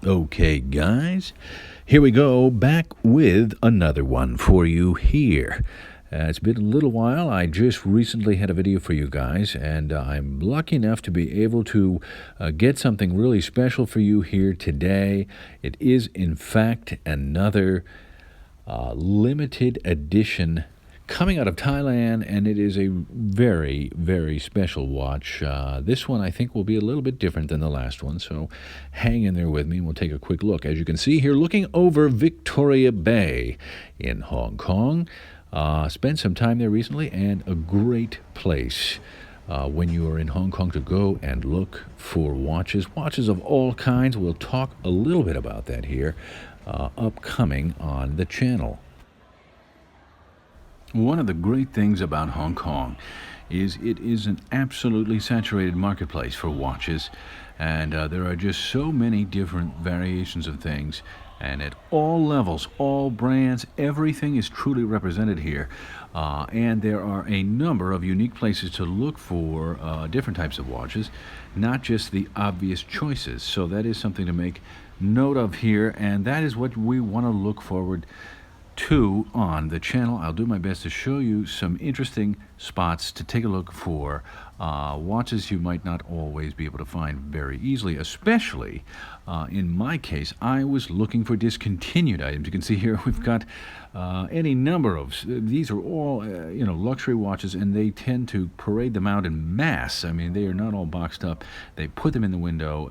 Okay, guys, here we go, back with another one for you here. It's been a little while. I just recently had a video for you guys, and I'm lucky enough to be able to get something really special for you here today. It is, in fact, another limited edition coming out of Thailand, and it is a very, very special watch. This one I think will be a little bit different than the last one, so hang in there with me and we'll take a quick look. As you can see here, looking over Victoria Bay in Hong Kong. Spent some time there recently, and a great place when you are in Hong Kong to go and look for watches of all kinds. We'll talk a little bit about that here upcoming on the channel. One of the great things about Hong Kong is it is an absolutely saturated marketplace for watches, and there are just so many different variations of things, and at all levels, all brands, everything is truly represented here, and there are a number of unique places to look for different types of watches, not just the obvious choices. So that is something to make note of here, and that is what we want to look forward to on the channel. I'll do my best to show you some interesting spots to take a look for watches you might not always be able to find very easily, especially in my case, I was looking for discontinued items. You can see here we've got any number of, these are all luxury watches, and they tend to parade them out in mass. I mean, they are not all boxed up. They put them in the window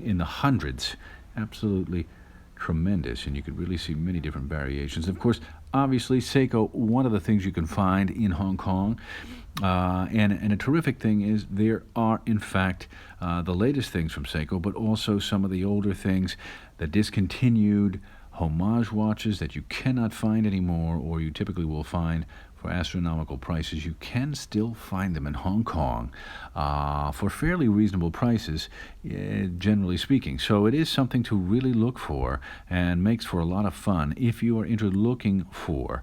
in the hundreds. Absolutely tremendous, and you could really see many different variations. Of course, obviously, Seiko, one of the things you can find in Hong Kong, and a terrific thing is there are, in fact, the latest things from Seiko, but also some of the older things, the discontinued homage watches that you cannot find anymore, or you typically will find for astronomical prices. You can still find them in Hong Kong for fairly reasonable prices, generally speaking. So it is something to really look for, and makes for a lot of fun if you are into looking for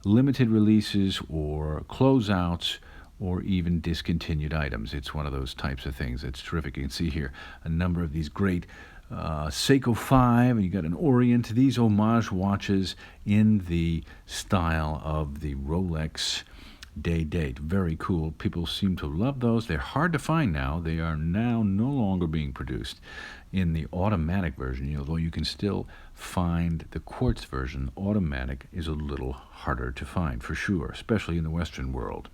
limited releases or closeouts, or even discontinued items. It's one of those types of things that's terrific. You can see here a number of these great Seiko 5, and you got an Orient, these homage watches in the style of the Rolex Day-Date. Very cool. People seem to love those. They're hard to find now. They are now no longer being produced in the automatic version, although you can still find the quartz version. Automatic is a little harder to find for sure, especially in the Western world.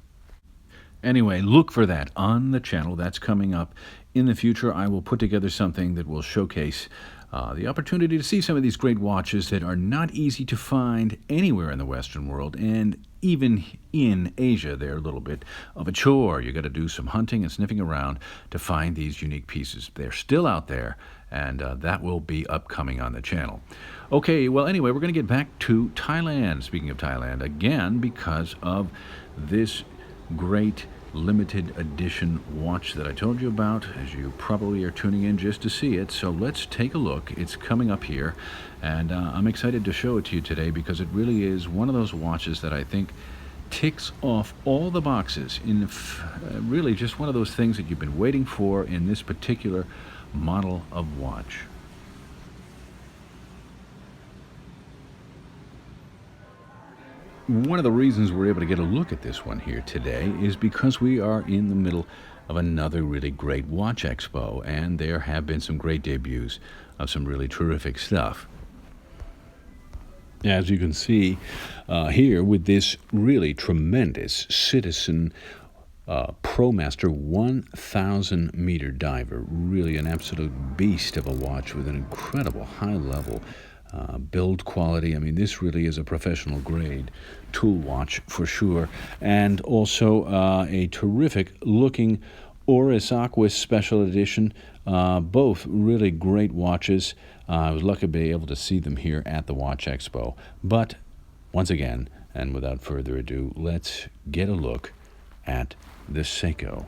Anyway, look for that on the channel. That's coming up in the future. I will put together something that will showcase the opportunity to see some of these great watches that are not easy to find anywhere in the Western world, and even in Asia, they're a little bit of a chore. You got to do some hunting and sniffing around to find these unique pieces. They're still out there, and that will be upcoming on the channel. Okay, well, anyway, we're going to get back to Thailand. Speaking of Thailand, again, because of this great limited edition watch that I told you about, as you probably are tuning in just to see it. So let's take a look. It's coming up here, and I'm excited to show it to you today, because it really is one of those watches that I think ticks off all the boxes in really just one of those things that you've been waiting for in this particular model of watch. One of the reasons we're able to get a look at this one here today is because we are in the middle of another really great watch expo, and there have been some great debuts of some really terrific stuff. As you can see here with this really tremendous Citizen ProMaster 1000 meter diver, really an absolute beast of a watch with an incredible high level build quality. I mean, this really is a professional grade tool watch for sure, and also a terrific looking Oris Aquis Special Edition. Both really great watches. I was lucky to be able to see them here at the Watch Expo. But once again, and without further ado, let's get a look at the Seiko.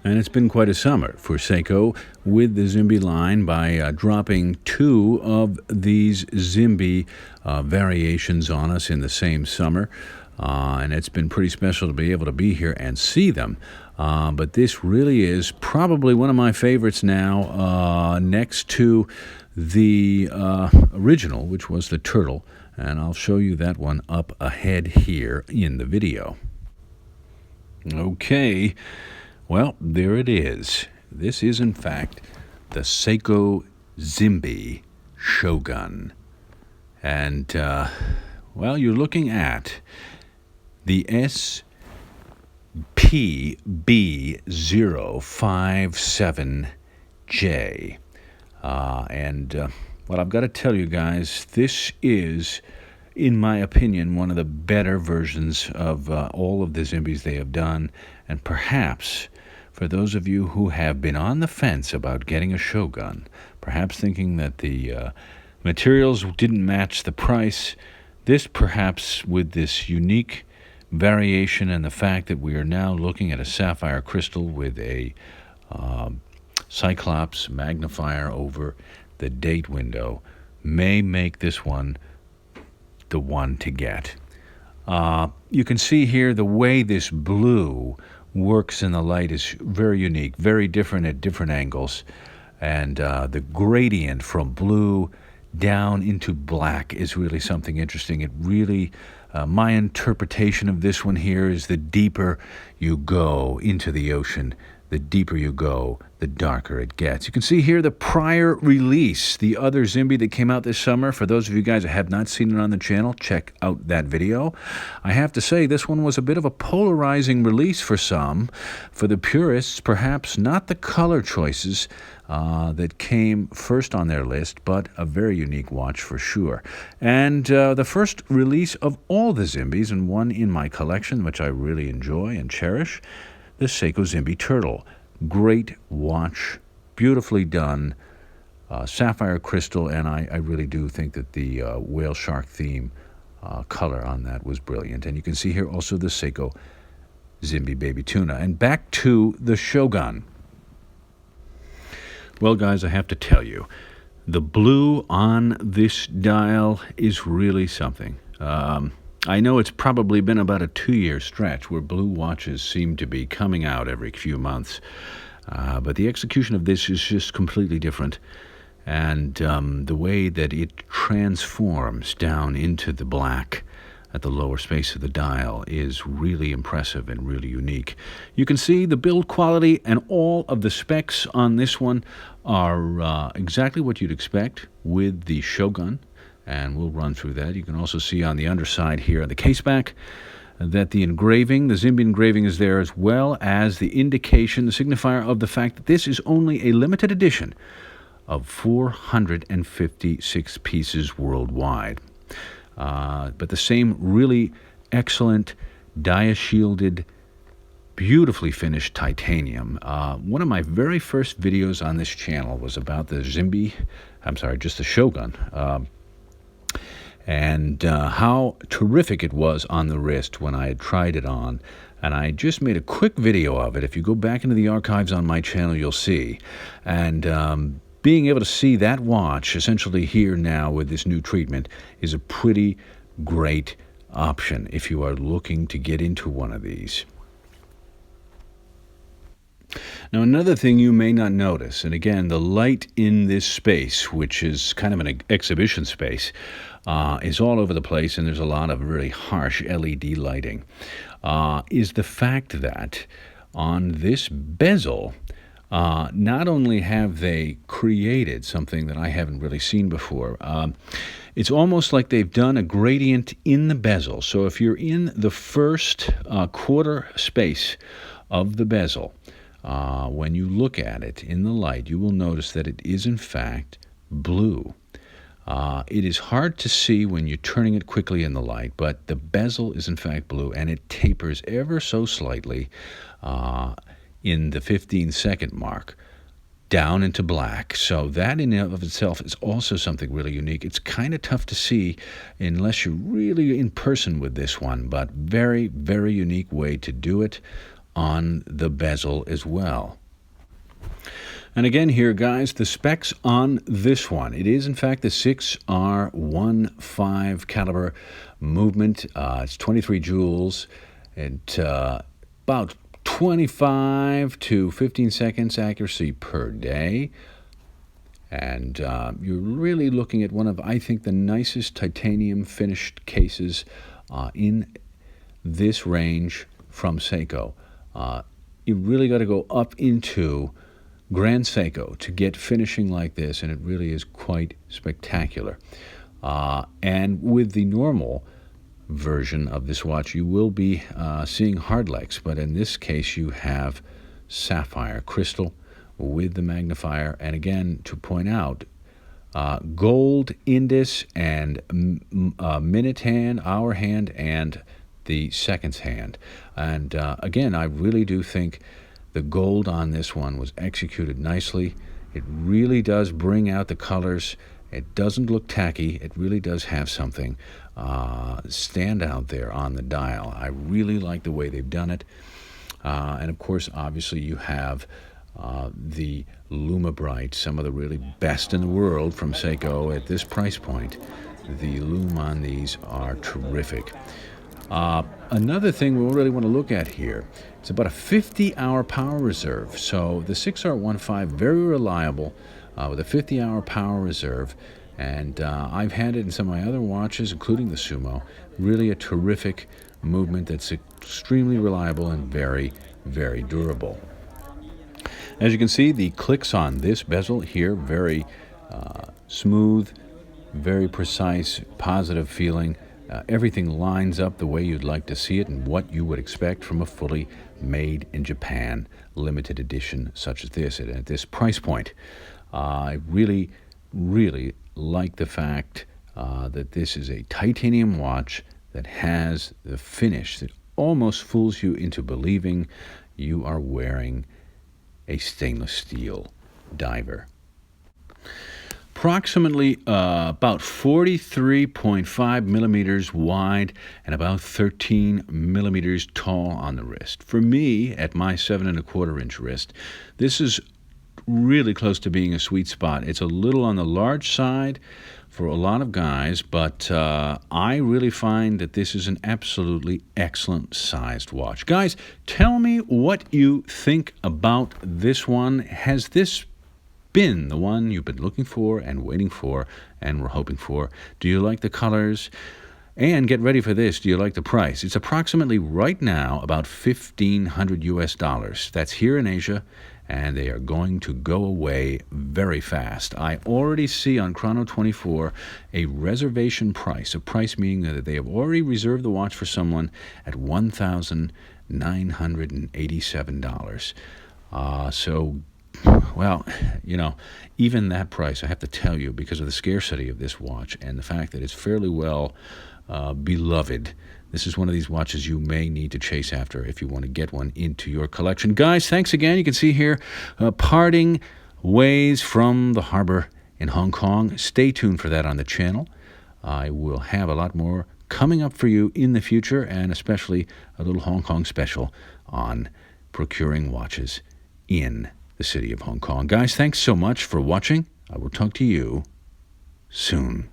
And it's been quite a summer for Seiko with the ZIMBE line by dropping two of these ZIMBE variations on us in the same summer. And it's been pretty special to be able to be here and see them. But this really is probably one of my favorites now, next to the original, which was the turtle. And I'll show you that one up ahead here in the video. Okay, well, there it is. This is, in fact, the Seiko ZIMBE Shogun. And, well, you're looking at the SPB057J. Well, I've got to tell you guys, this is, in my opinion, one of the better versions of all of the Zimbes they have done. And perhaps, for those of you who have been on the fence about getting a Shogun, perhaps thinking that the materials didn't match the price, this perhaps with this unique variation and the fact that we are now looking at a sapphire crystal with a Cyclops magnifier over the date window may make this one the one to get. You can see here the way this blue works in the light is very unique, very different at different angles. And the gradient from blue down into black is really something interesting. It really, my interpretation of this one here is the deeper you go into the ocean, the deeper you go, the darker it gets. You can see here the prior release, the other Zimbe that came out this summer. For those of you guys that have not seen it on the channel, check out that video. I have to say this one was a bit of a polarizing release for some. For the purists, perhaps not the color choices that came first on their list, but a very unique watch for sure. And the first release of all the Zimbes, and one in my collection, which I really enjoy and cherish, the Seiko ZIMBE Turtle. Great watch, beautifully done, sapphire crystal, and I really do think that the whale shark theme color on that was brilliant. And you can see here also the Seiko ZIMBE Baby Tuna. And back to the Shogun. Well, guys, I have to tell you, the blue on this dial is really something. I know it's probably been about a 2-year stretch where blue watches seem to be coming out every few months, but the execution of this is just completely different. And the way that it transforms down into the black at the lower space of the dial is really impressive and really unique. You can see the build quality and all of the specs on this one are exactly what you'd expect with the Shogun, and we'll run through that. You can also see on the underside here, the caseback, that the engraving, the ZIMBE engraving is there, as well as the indication, the signifier of the fact that this is only a limited edition of 456 pieces worldwide. But the same really excellent dia-shielded, beautifully finished titanium. One of my very first videos on this channel was about the ZIMBE, just the Shogun, and how terrific it was on the wrist when I had tried it on. And I just made a quick video of it. If you go back into the archives on my channel, you'll see. And being able to see that watch essentially here now with this new treatment is a pretty great option if you are looking to get into one of these. Now, another thing you may not notice, and again, the light in this space, which is kind of an exhibition space, is all over the place, and there's a lot of really harsh LED lighting, is the fact that on this bezel, not only have they created something that I haven't really seen before, it's almost like they've done a gradient in the bezel. So if you're in the first quarter space of the bezel, when you look at it in the light, you will notice that it is in fact blue. It is hard to see when you're turning it quickly in the light, but the bezel is in fact blue, and it tapers ever so slightly in the 15-second mark down into black. So that in and of itself is also something really unique. It's kind of tough to see unless you're really in person with this one, but very, very unique way to do it on the bezel as well. And again here, guys, the specs on this one. It is, in fact, the 6R15 caliber movement. It's 23 joules at about 25 to 15 seconds accuracy per day. And you're really looking at one of, I think, the nicest titanium finished cases in this range from Seiko. You really got to go up into Grand Seiko to get finishing like this, and it really is quite spectacular. And with the normal version of this watch, you will be seeing hardlex, but in this case you have sapphire crystal with the magnifier, and again, to point out, gold indus and minute hand, hour hand, and the seconds hand. And again, I really do think the gold on this one was executed nicely. It really does bring out the colors. It doesn't look tacky. It really does have something stand out there on the dial. I really like the way they've done it. And of course, obviously, you have the Luma Bright, some of the really best in the world from Seiko at this price point. The lume on these are terrific. Another thing we really want to look at here, it's about a 50-hour power reserve. So the 6R15, very reliable with a 50-hour power reserve. And I've had it in some of my other watches, including the Sumo. Really a terrific movement that's extremely reliable and very, very durable. As you can see, the clicks on this bezel here, very smooth, very precise, positive feeling. Everything lines up the way you'd like to see it and what you would expect from a fully made in Japan limited edition such as this. And at this price point, I really, really like the fact that this is a titanium watch that has the finish that almost fools you into believing you are wearing a stainless steel diver. Approximately about 43.5 millimeters wide and about 13 millimeters tall on the wrist. For me, at my 7¼ inch wrist, this is really close to being a sweet spot. It's a little on the large side for a lot of guys, but I really find that this is an absolutely excellent sized watch. Guys, tell me what you think about this one. Has this been the one you've been looking for and waiting for and were hoping for? Do you like the colors? And get ready for this. Do you like the price? It's approximately right now about $1,500 US. That's here in Asia, and they are going to go away very fast. I already see on Chrono24 a reservation price, a price meaning that they have already reserved the watch for someone at $1,987. So, well, you know, even that price, I have to tell you, because of the scarcity of this watch and the fact that it's fairly well beloved, this is one of these watches you may need to chase after if you want to get one into your collection. Guys, thanks again. You can see here, parting ways from the harbor in Hong Kong. Stay tuned for that on the channel. I will have a lot more coming up for you in the future, and especially a little Hong Kong special on procuring watches in the city of Hong Kong. Guys, thanks so much for watching. I will talk to you soon.